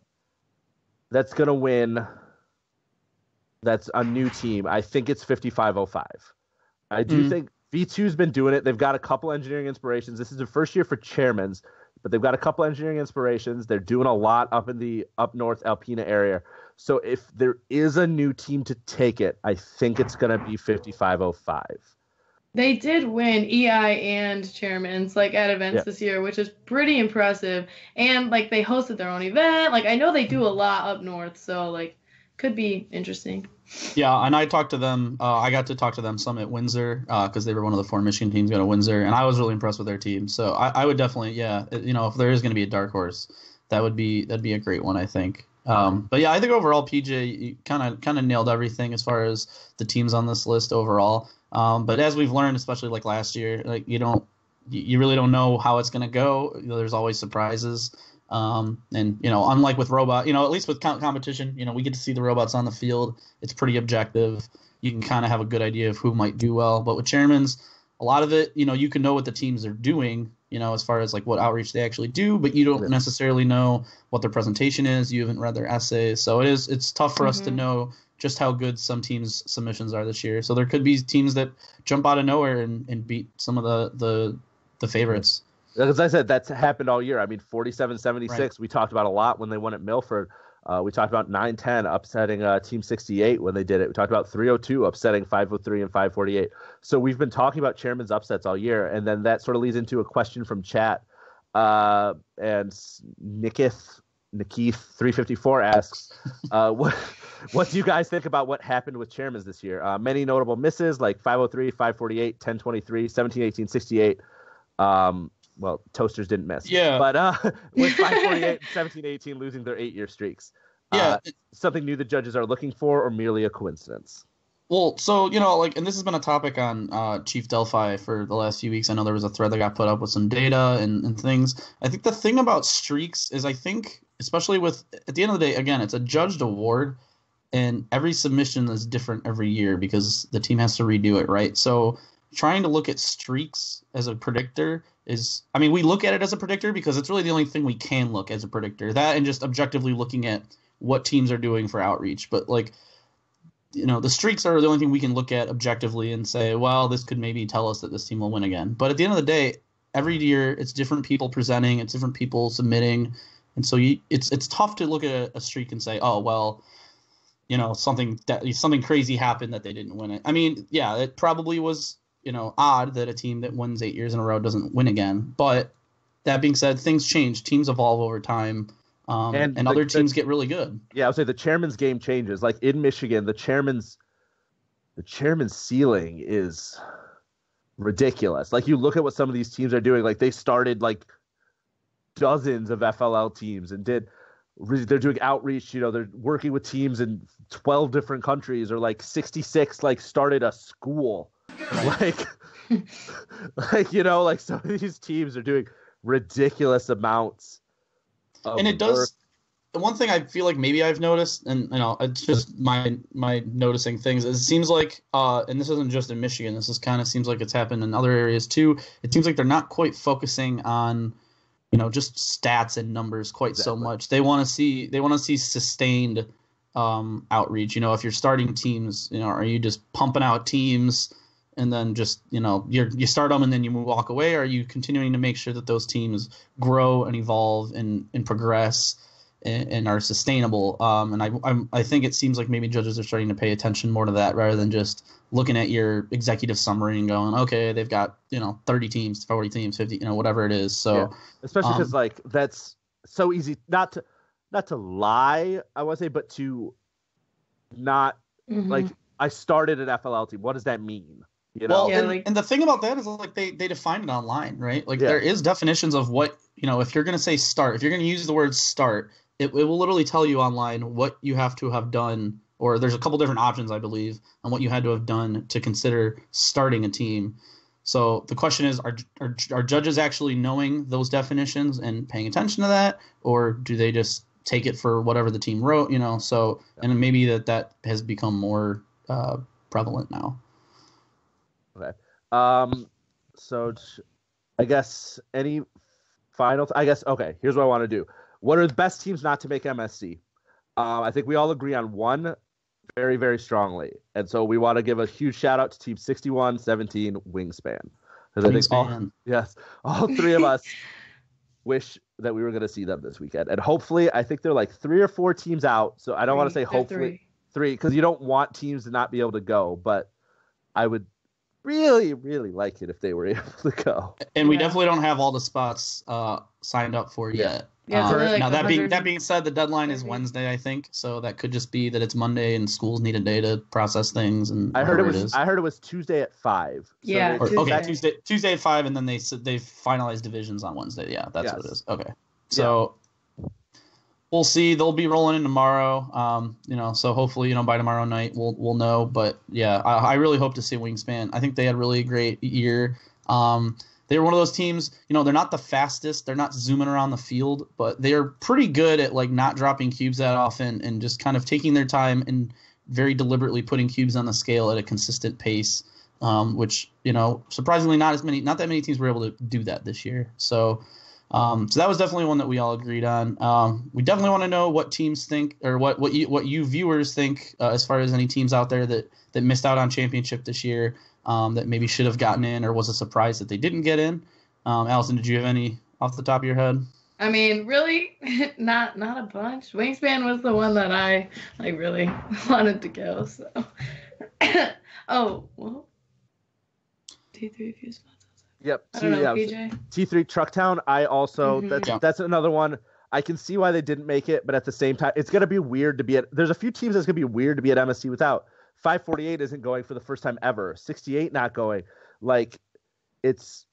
that's going to win, that's a new team, I think it's 5505. I do think V2's been doing it. They've got a couple engineering inspirations. This is their first year for chairmans, but they've got a couple engineering inspirations. They're doing a lot up in the up north Alpena area. So if there is a new team to take it, I think it's going to be 5505. They did win EI and chairmans at events this year, which is pretty impressive. And they hosted their own event. I know they do a lot up north, so could be interesting. Yeah, and I talked to them. I got to talk to them some at Windsor because they were one of the 4 Michigan teams going to Windsor, and I was really impressed with their team. So I would definitely, if there is going to be a dark horse, that'd be a great one, I think. But yeah, I think overall, PJ, you kind of nailed everything as far as the teams on this list overall. But as we've learned, especially last year, you really don't know how it's going to go. There's always surprises. And unlike with robot, at least with competition, we get to see the robots on the field. It's pretty objective. You can kind of have a good idea of who might do well. But with chairmans, a lot of it, you can know what the teams are doing, as far as what outreach they actually do, but you don't necessarily know what their presentation is. You haven't read their essays. So it's tough for us to know just how good some teams' submissions are this year. So there could be teams that jump out of nowhere and beat some of the favorites. As I said, that's happened all year. I mean, 47-76, right. We talked about a lot when they won at Milford. We talked about 9-10 upsetting Team 68 when they did it. We talked about 302 upsetting 503 and 548. So we've been talking about chairman's upsets all year, and then that sort of leads into a question from chat. And Nikith 354 asks, what do you guys think about what happened with chairmans this year? Many notable misses like 503, 548, 1023, 1718, 68. Well, Toasters didn't miss. Yeah. But with 548 and 1718 losing their 8-year streaks. Yeah. Something new the judges are looking for, or merely a coincidence? Well, so, and this has been a topic on Chief Delphi for the last few weeks. I know there was a thread that got put up with some data and things. I think the thing about streaks is especially at the end of the day, again, it's a judged award, and every submission is different every year because the team has to redo it, right? So trying to look at streaks as a predictor we look at it as a predictor because it's really the only thing we can look as a predictor. That and just objectively looking at what teams are doing for outreach. But the streaks are the only thing we can look at objectively and say, well, this could maybe tell us that this team will win again. But at the end of the day, every year it's different people presenting, it's different people submitting. And so it's tough to look at a streak and say, oh, well, something crazy happened that they didn't win it. I mean, yeah, it probably was odd that a team that wins 8 years in a row doesn't win again. But that being said, things change. Teams evolve over time, and other teams get really good. Yeah, I would say the chairman's game changes. Like in Michigan, the chairman's ceiling is ridiculous. You look at what some of these teams are doing. They started dozens of FLL teams and they're doing outreach. They're working with teams in 12 different countries, or 66 started a school. Some of these teams are doing ridiculous amounts of and it work. Does the one thing I feel like maybe I've noticed, and it's just my noticing things, is it seems like and this isn't just in Michigan, this is kind of seems like it's happened in other areas too. It seems like they're not quite focusing on just stats and numbers quite so much. They want to see sustained outreach. If you're starting teams, are you just pumping out teams and then just you start them and then you walk away? Or are you continuing to make sure that those teams grow and evolve and progress and are sustainable? And I think it seems like maybe judges are starting to pay attention more to that rather than just looking at your executive summary and going, okay, they've got 30 teams, 40 teams, 50, whatever it is. So yeah. Especially because that's so easy not to lie, I would say, but to not I started an FLL team. What does that mean? Well, yeah, and the thing about that is they define it online, right? There is definitions of what, if you're going to say start, if you're going to use the word start, it will literally tell you online what you have to have done or there's a couple different options, I believe, on what you had to have done to consider starting a team. So the question is, are judges actually knowing those definitions and paying attention to that, or do they just take it for whatever the team wrote? So and maybe that has become more prevalent now. Okay. So I guess any final. Okay. Here's what I want to do. What are the best teams not to make MSC? I think we all agree on one very, very strongly. And so we want to give a huge shout out to Team 6117 Wingspan. Because I think all three of us wish that we were going to see them this weekend. And hopefully, I think they're like 3 or 4 teams out. So I don't want to say hopefully 3, because you don't want teams to not be able to go. But I would really, really like it if they were able to go. And we definitely don't have all the spots signed up for yet. Yeah, now that being said, the deadline is Wednesday, I think, so that could just be that it's Monday and schools need a day to process things. And I heard it was Tuesday at 5. So yeah. Tuesday at 5, and then they finalized divisions on Wednesday. Yeah, that's what it is. Okay, so we'll see. They'll be rolling in tomorrow. So hopefully, by tomorrow night we'll know. But yeah, I really hope to see Wingspan. I think they had a really great year. They're one of those teams, they're not the fastest. They're not zooming around the field, but they're pretty good at like not dropping cubes that often and just kind of taking their time and very deliberately putting cubes on the scale at a consistent pace, which, surprisingly not that many teams were able to do that this year. So that was definitely one that we all agreed on. We definitely want to know what teams think, or what you viewers think, as far as any teams out there that missed out on championship this year. That maybe should have gotten in, or was a surprise that they didn't get in. Allison, did you have any off the top of your head? I mean, really, not a bunch. Wingspan was the one that I really wanted to go. So, well, T3 few spots. Yep. I don't know, PJ. T3 Trucktown. I also that's another one. I can see why they didn't make it, but at the same time, it's gonna be weird to be at. There's a few teams that's gonna be weird to be at MSC without. 548 isn't going for the first time ever. 68 not going. Like, it's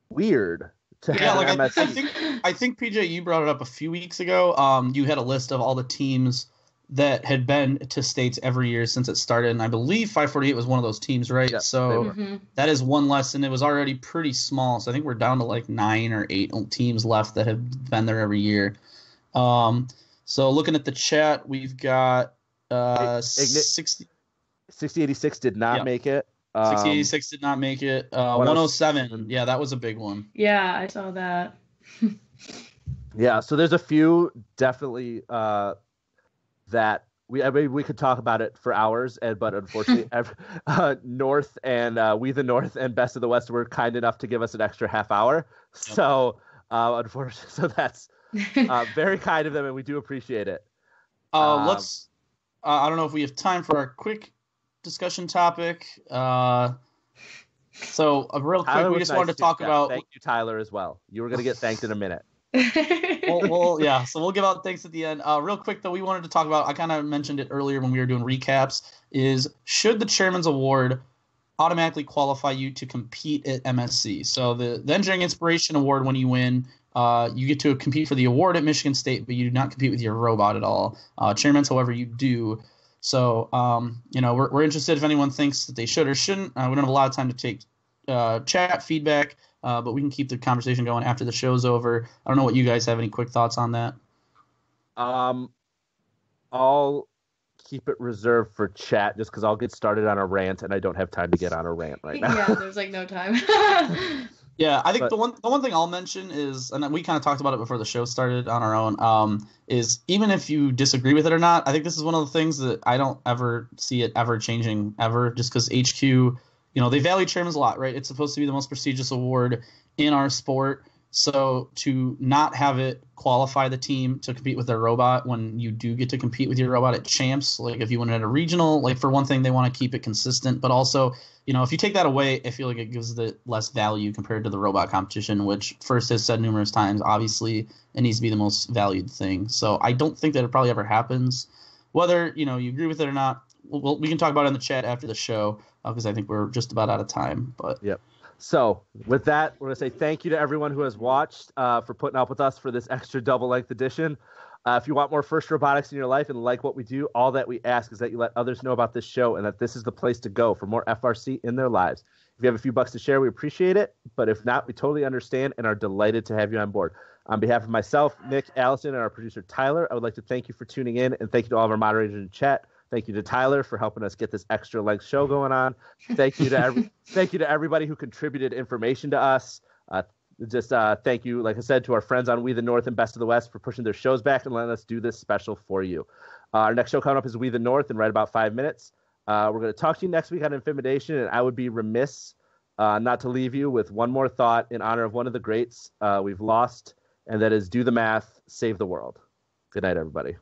weird to have an MSC. I think PJ, you brought it up a few weeks ago. You had a list of all the teams that had been to states every year since it started, and I believe 548 was one of those teams, right? Yeah, so that is one less, and it was already pretty small. So I think we're down to like 9 or 8 teams left that have been there every year. So looking at the chat, we've got 6086 did not make it. 6086 did not make it. 107, yeah, that was a big one. Yeah, I saw that. Yeah, so there's a few definitely that we could talk about it for hours, but unfortunately, North and We the North and Best of the West were kind enough to give us an extra half hour. Yep. So unfortunately, so that's very kind of them, and we do appreciate it. Let's. I don't know if we have time for our quick discussion topic. So real quick, Tyler we just wanted to talk about. Thank you, Tyler, as well. You were going to get thanked in a minute. Yeah. So we'll give out thanks at the end. Real quick though, we wanted to talk about. I kind of mentioned it earlier when we were doing recaps. Is should the Chairman's Award automatically qualify you to compete at MSC? So the Engineering Inspiration Award, when you win, you get to compete for the award at Michigan State, but you do not compete with your robot at all. Chairman's, however, you do. So, we're interested if anyone thinks that they should or shouldn't. We don't have a lot of time to take chat feedback, but we can keep the conversation going after the show's over. I don't know what you guys have any quick thoughts on that. I'll keep it reserved for chat just because I'll get started on a rant, and I don't have time to get on a rant right now. Yeah, there's no time. Yeah, I think the one thing I'll mention is, and we kind of talked about it before the show started on our own, is even if you disagree with it or not, I think this is one of the things that I don't ever see it ever changing ever, just because HQ, they value chairmans a lot, right? It's supposed to be the most prestigious award in our sport. So to not have it qualify the team to compete with their robot when you do get to compete with your robot at champs, like if you win at a regional, like for one thing, they want to keep it consistent, but also, if you take that away, I feel like it gives it less value compared to the robot competition, which First has said numerous times, obviously it needs to be the most valued thing. So I don't think that it probably ever happens. Whether, you agree with it or not, we can talk about it in the chat after the show, because I think we're just about out of time. But yep. So with that, we're going to say thank you to everyone who has watched for putting up with us for this extra double length edition. If you want more First Robotics in your life and like what we do, all that we ask is that you let others know about this show and that this is the place to go for more FRC in their lives. If you have a few bucks to share, we appreciate it. But if not, we totally understand and are delighted to have you on board. On behalf of myself, Nick, Allison, and our producer, Tyler, I would like to thank you for tuning in, and thank you to all of our moderators in chat. Thank you to Tyler for helping us get this extra length show going on. Thank you to everybody who contributed information to us. Thank you, like I said, to our friends on We the North and Best of the West for pushing their shows back and letting us do this special for you. Our next show coming up is We the North in right about 5 minutes. We're going to talk to you next week on InFiMidation, and I would be remiss not to leave you with one more thought in honor of one of the greats we've lost, and that is do the math, save the world. Good night, everybody.